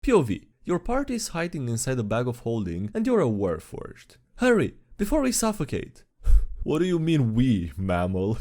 POV. Your party is hiding inside a bag of holding and you're a warforged. Hurry, before we suffocate. What do you mean we, mammal?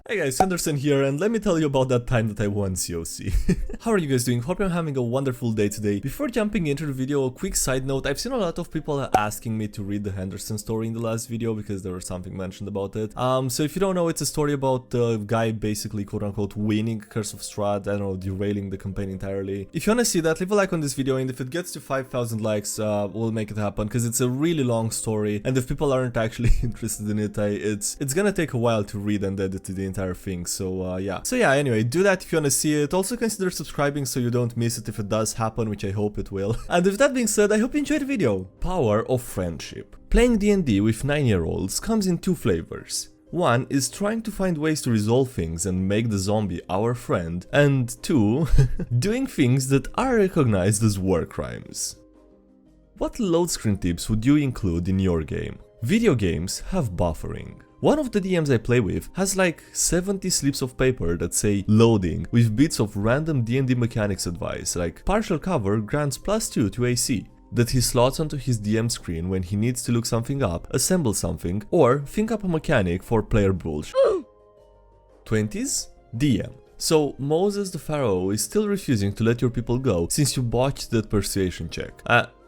Hey guys, Henderson here, and let me tell you about that time that I won COC. How are you guys doing? Hope you're having a wonderful day today. Before jumping into the video, a quick side note, I've seen a lot of people asking me to read the Henderson story in the last video because there was something mentioned about it. So if you don't know, it's a story about the guy basically quote-unquote winning Curse of Strahd, I don't know, derailing the campaign entirely. If you wanna see that, leave a like on this video, and if it gets to 5,000 likes, we'll make it happen, because it's a really long story, and if people aren't actually interested in it, it's gonna take a while to read and edit the entire thing, so yeah. So yeah, anyway, do that if you wanna see it. Also consider subscribing so you don't miss it if it does happen, which I hope it will. And with that being said, I hope you enjoyed the video. Power of friendship. Playing D&D with 9-year-olds comes in two flavors. One is trying to find ways to resolve things and make the zombie our friend, and two, doing things that are recognized as war crimes. What load screen tips would you include in your game? Video games have buffering. One of the DMs I play with has like 70 slips of paper that say loading with bits of random D&D mechanics advice, like partial cover grants +2 to AC, that he slots onto his DM screen when he needs to look something up, assemble something, or think up a mechanic for player bullshit. 20s? DM. So Moses the Pharaoh is still refusing to let your people go since you botched that persuasion check.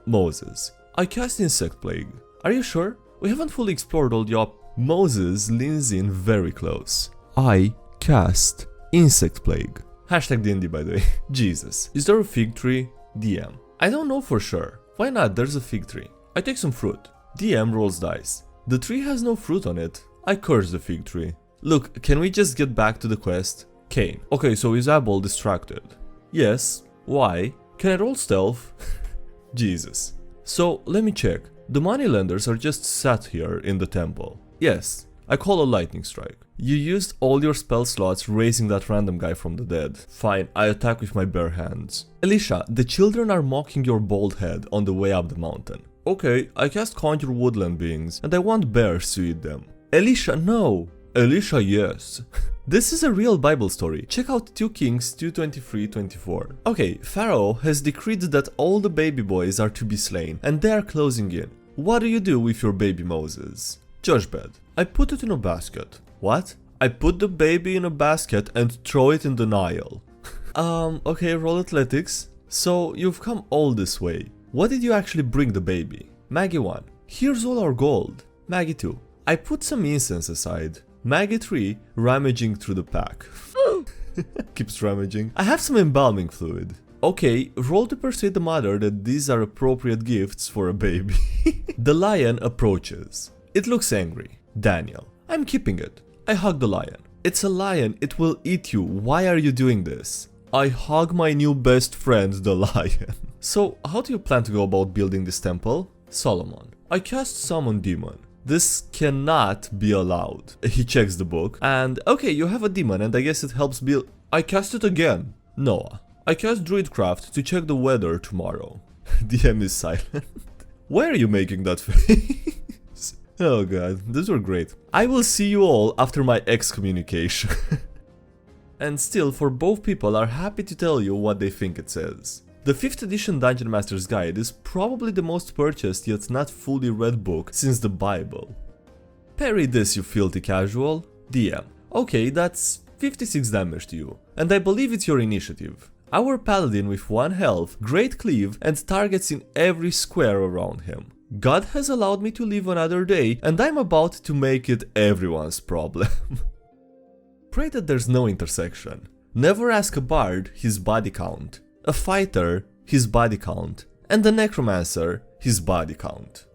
Moses. I cast Insect Plague. Are you sure? We haven't fully explored all the Moses leans in very close. I cast Insect Plague. Hashtag DnD, by the way. Jesus. Is there a fig tree? DM. I don't know for sure. Why not? There's a fig tree. I take some fruit. DM rolls dice. The tree has no fruit on it. I curse the fig tree. Look, can we just get back to the quest? Cain. Okay, so is Abel distracted? Yes. Why? Can I roll stealth? Jesus. So, let me check. The moneylenders are just sat here in the temple. Yes, I call a lightning strike. You used all your spell slots raising that random guy from the dead. Fine, I attack with my bare hands. Elisha, the children are mocking your bald head on the way up the mountain. Okay, I cast Conjure Woodland Beings, and I want bears to eat them. Elisha, no! Elisha, yes. This is a real Bible story. Check out 2 Kings 2:23-24. Okay, Pharaoh has decreed that all the baby boys are to be slain, and they are closing in. What do you do with your baby Moses? Joshbed. I put it in a basket. What? I put the baby in a basket and throw it in the Nile. Okay, roll athletics. So, you've come all this way. What did you actually bring the baby? Maggie 1. Here's all our gold. Maggie 2. I put some incense aside. Maggie 3. Rummaging through the pack. Keeps rummaging. I have some embalming fluid. Okay, roll to persuade the mother that these are appropriate gifts for a baby. The lion approaches. It looks angry. Daniel. I'm keeping it. I hug the lion. It's a lion, it will eat you. Why are you doing this? I hug my new best friend, the lion. So, how do you plan to go about building this temple? Solomon. I cast Summon Demon. This cannot be allowed. He checks the book. And, okay, you have a demon and I guess it helps build... I cast it again. Noah. I cast Druidcraft to check the weather tomorrow. DM is silent. Why are you making that face? Oh god, these were great. I will see you all after my excommunication. And still, for both people are happy to tell you what they think it says. The 5th edition Dungeon Master's Guide is probably the most purchased yet not fully read book since the Bible. Parry this, you filthy casual. DM. Okay, that's 56 damage to you, and I believe it's your initiative. Our paladin with 1 health, great cleave, and targets in every square around him. God has allowed me to live another day, and I'm about to make it everyone's problem. Pray that there's no intersection. Never ask a bard his body count, a fighter his body count, and a necromancer his body count.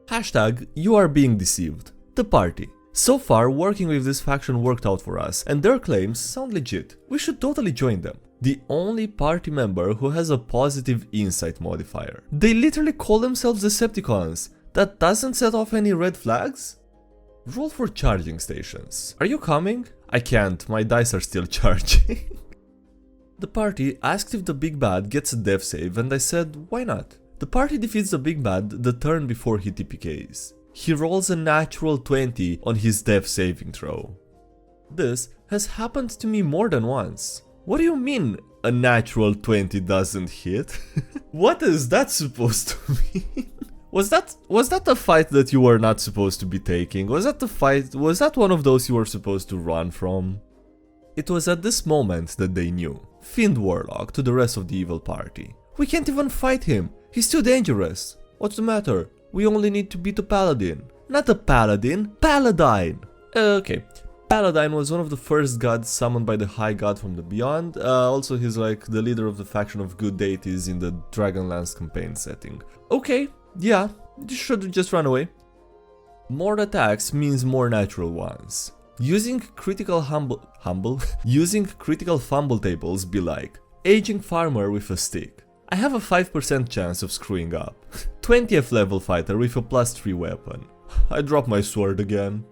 Hashtag you are being deceived. The party. So far, working with this faction worked out for us, and their claims sound legit. We should totally join them. The only party member who has a positive insight modifier. They literally call themselves Decepticons. That doesn't set off any red flags? Roll for charging stations. Are you coming? I can't, my dice are still charging. The party asked if the big bad gets a death save and I said, why not? The party defeats the big bad the turn before he TPKs. He rolls a natural 20 on his death saving throw. This has happened to me more than once. What do you mean a natural 20 doesn't hit? What is that supposed to mean? Was that a fight that you were not supposed to be taking? Was that one of those you were supposed to run from? It was at this moment that they knew. Fiend Warlock to the rest of the evil party. We can't even fight him. He's too dangerous. What's the matter? We only need to beat a paladin. Not a paladin, paladine. Okay. Paladine was one of the first gods summoned by the High God from the Beyond. Also, he's like the leader of the faction of good deities in the Dragonlance campaign setting. Okay, yeah, you should just run away. More attacks means more natural ones. Using critical using critical fumble tables be like aging farmer with a stick. I have a 5% chance of screwing up. 20th level fighter with a +3 weapon. I drop my sword again.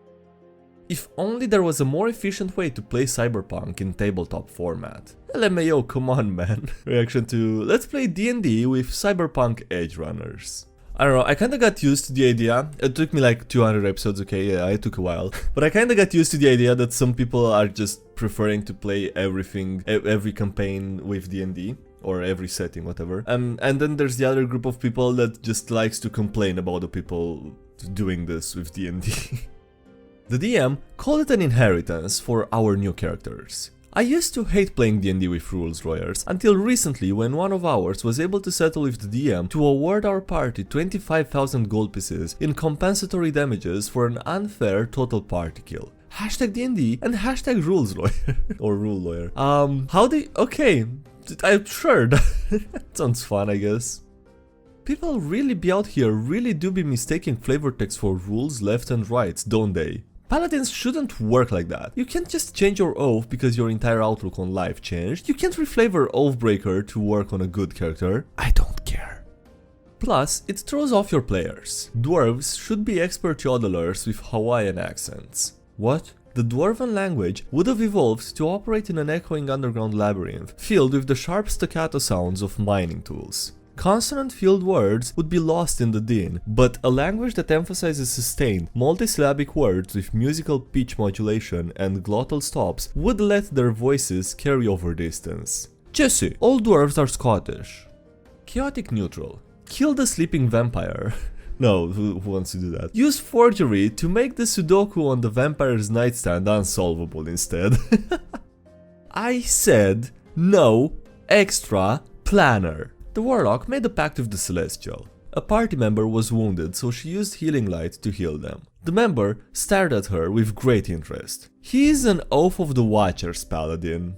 If only there was a more efficient way to play Cyberpunk in tabletop format. LMAO, come on man. Reaction to let's play D&D with Cyberpunk Edge Runners. I don't know, I kinda got used to the idea. It took me like 200 episodes, okay, yeah, it took a while. But I kinda got used to the idea that some people are just preferring to play everything, every campaign with D&D. Or every setting, whatever. And then there's the other group of people that just likes to complain about the people doing this with D&D. The DM called it an inheritance for our new characters. I used to hate playing D&D with rules lawyers, until recently when one of ours was able to settle with the DM to award our party 25,000 gold pieces in compensatory damages for an unfair total party kill. Hashtag D&D and hashtag rules lawyer. Or rule lawyer. Okay, I'm sure that sounds fun, I guess. People really be out here really do be mistaking flavor text for rules left and right, don't they? Paladins shouldn't work like that. You can't just change your oath because your entire outlook on life changed. You can't reflavor Oathbreaker to work on a good character. I don't care. Plus, it throws off your players. Dwarves should be expert yodelers with Hawaiian accents. What? The Dwarven language would have evolved to operate in an echoing underground labyrinth, filled with the sharp staccato sounds of mining tools. Consonant-filled words would be lost in the din, but a language that emphasizes sustained, multisyllabic words with musical pitch modulation and glottal stops would let their voices carry over distance. Jesse, all dwarves are Scottish. Chaotic neutral. Kill the sleeping vampire. No, who wants to do that? Use forgery to make the Sudoku on the vampire's nightstand unsolvable instead. I said no extra planner. The warlock made a pact with the Celestial. A party member was wounded, so she used healing light to heal them. The member stared at her with great interest. He is an Oath of the Watchers paladin.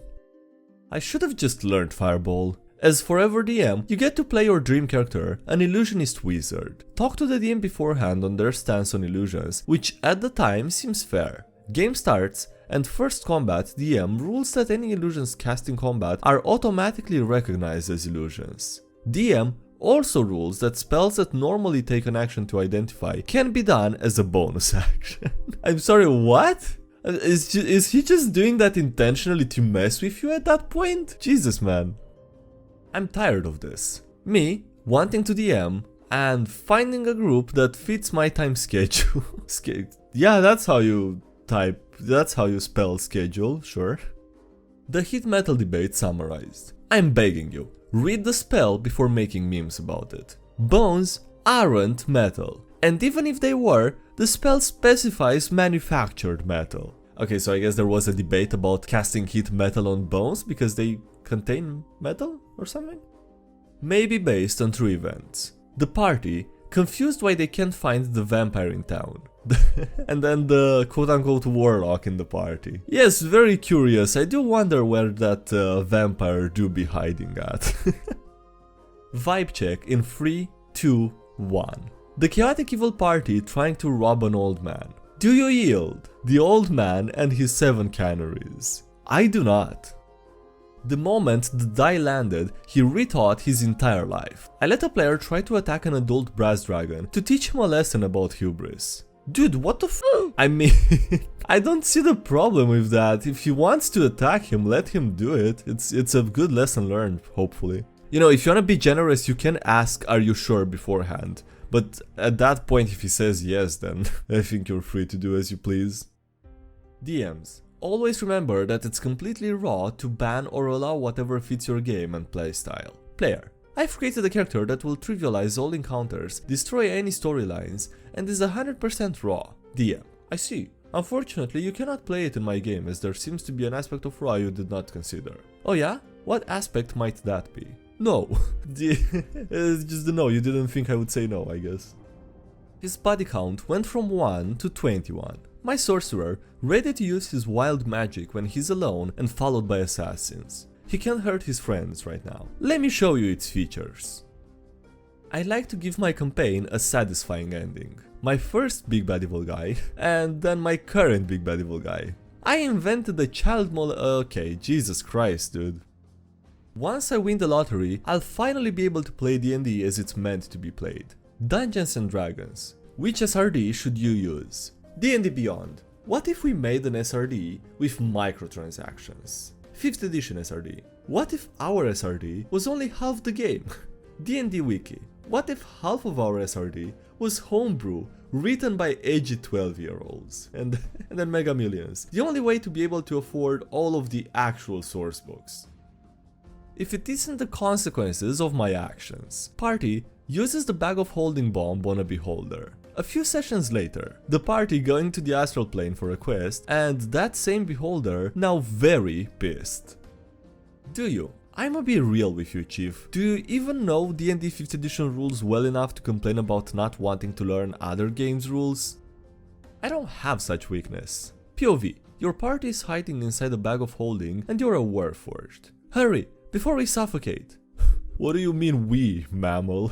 I should have just learned Fireball. As Forever DM, you get to play your dream character, an illusionist wizard. Talk to the DM beforehand on their stance on illusions, which at the time seems fair. Game starts, and first combat DM rules that any illusions cast in combat are automatically recognized as illusions. DM also rules that spells that normally take an action to identify can be done as a bonus action. I'm sorry, what? Is he just doing that intentionally to mess with you at that point? Jesus, man. I'm tired of this. Me wanting to DM and finding a group that fits my time schedule. Yeah, that's how you spell schedule, sure. The hit metal debate summarized. I'm begging you, read the spell before making memes about it. Bones aren't metal. And even if they were, the spell specifies manufactured metal. Okay, so I guess there was a debate about casting hit metal on bones because they contain metal or something? Maybe based on true events. The party, confused why they can't find the vampire in town. And then the quote-unquote warlock in the party. Yes, very curious, I do wonder where that vampire do be hiding at. Vibe check in 3, 2, 1. The chaotic evil party trying to rob an old man. Do you yield? The old man and his 7 canaries. I do not. The moment the die landed, he rethought his entire life. I let a player try to attack an adult brass dragon to teach him a lesson about hubris. Dude, what the f- I mean, I don't see the problem with that. If he wants to attack him, let him do it. It's a good lesson learned, hopefully. You know, if you wanna be generous, you can ask, are you sure, beforehand. But at that point, if he says yes, then I think you're free to do as you please. DMs. Always remember that it's completely raw to ban or allow whatever fits your game and playstyle. Player: I've created a character that will trivialize all encounters, destroy any storylines, and is 100% raw. DM: I see. Unfortunately, you cannot play it in my game as there seems to be an aspect of raw you did not consider. Oh yeah? What aspect might that be? No. It's just the no, you didn't think I would say no, I guess. His body count went from 1 to 21. My sorcerer, ready to use his wild magic when he's alone and followed by assassins. He can't hurt his friends right now. Let me show you its features. I like to give my campaign a satisfying ending. My first big bad evil guy, and then my current big bad evil guy. I invented the child okay, Jesus Christ, dude. Once I win the lottery, I'll finally be able to play D&D as it's meant to be played. Dungeons and Dragons. Which SRD should you use? D&D Beyond. What if we made an SRD with microtransactions? 5th edition SRD. What if our SRD was only half the game? D&D Wiki. What if half of our SRD was homebrew, written by edgy 12-year-olds? And then Mega Millions. The only way to be able to afford all of the actual source books. If it isn't the consequences of my actions. Party uses the bag of holding bomb on a beholder. A few sessions later, the party going to the astral plane for a quest, and that same beholder now very pissed. Do you? I'ma be real with you, Chief. Do you even know D&D 5th edition rules well enough to complain about not wanting to learn other games' rules? I don't have such weakness. POV. Your party is hiding inside a bag of holding and you're a warforged. Hurry, before we suffocate. What do you mean we, mammal?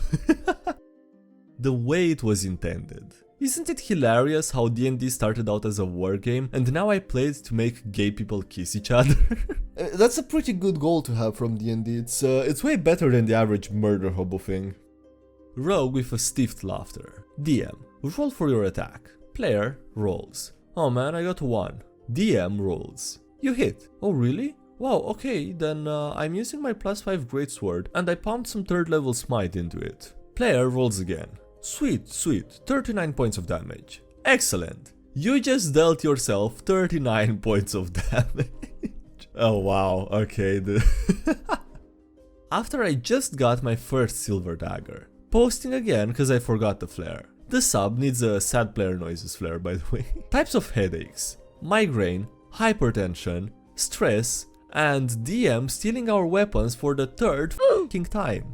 The way it was intended. Isn't it hilarious how D&D started out as a war game and now I play it to make gay people kiss each other? That's a pretty good goal to have from D&D. It's way better than the average murder hobo thing. Rogue with a stiffed laughter. DM, roll for your attack. Player rolls. Oh man, I got 1. DM rolls. You hit. Oh really? Wow, okay, then I'm using my +5 greatsword and I pumped some 3rd level smite into it. Player rolls again. Sweet, 39 points of damage. Excellent. You just dealt yourself 39 points of damage. Oh wow, okay. After I just got my first silver dagger. Posting again because I forgot the flare. The sub needs a sad player noises flare, by the way. Types of headaches. Migraine, hypertension, stress, and DM stealing our weapons for the 3rd f***ing time.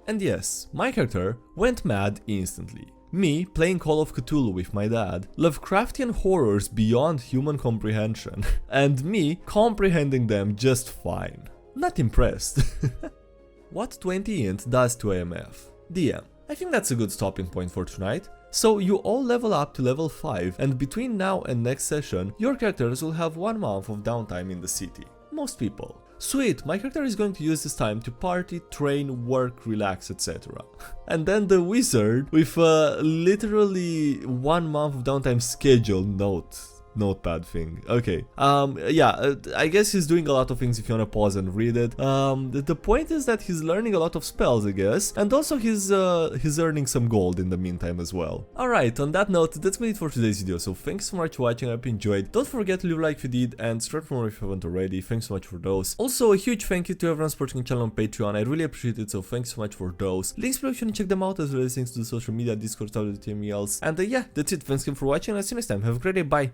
And yes, my character went mad instantly. Me playing Call of Cthulhu with my dad, Lovecraftian horrors beyond human comprehension, and me comprehending them just fine. Not impressed. What 20 int does to AMF? DM, I think that's a good stopping point for tonight. So you all level up to level 5 and between now and next session, your characters will have 1 month of downtime in the city. Most people. Sweet, my character is going to use this time to party, train, work, relax, etc. And then the wizard with a literally 1 month of downtime schedule notepad thing. Okay, yeah, I guess he's doing a lot of things if you wanna pause and read it. The point is that he's learning a lot of spells, I guess, and also he's earning some gold in the meantime as well. Alright, on that note, that's been it for today's video, so thanks so much for watching, I hope you enjoyed. Don't forget to leave a like if you did, and subscribe for more if you haven't already, thanks so much for those. Also, a huge thank you to everyone supporting the channel on Patreon, I really appreciate it, so thanks so much for those. Links below if you wanna check them out, as well as links to the social media, Discord, everything else. And yeah, that's it, thanks again for watching, and I'll see you next time, have a great day, bye!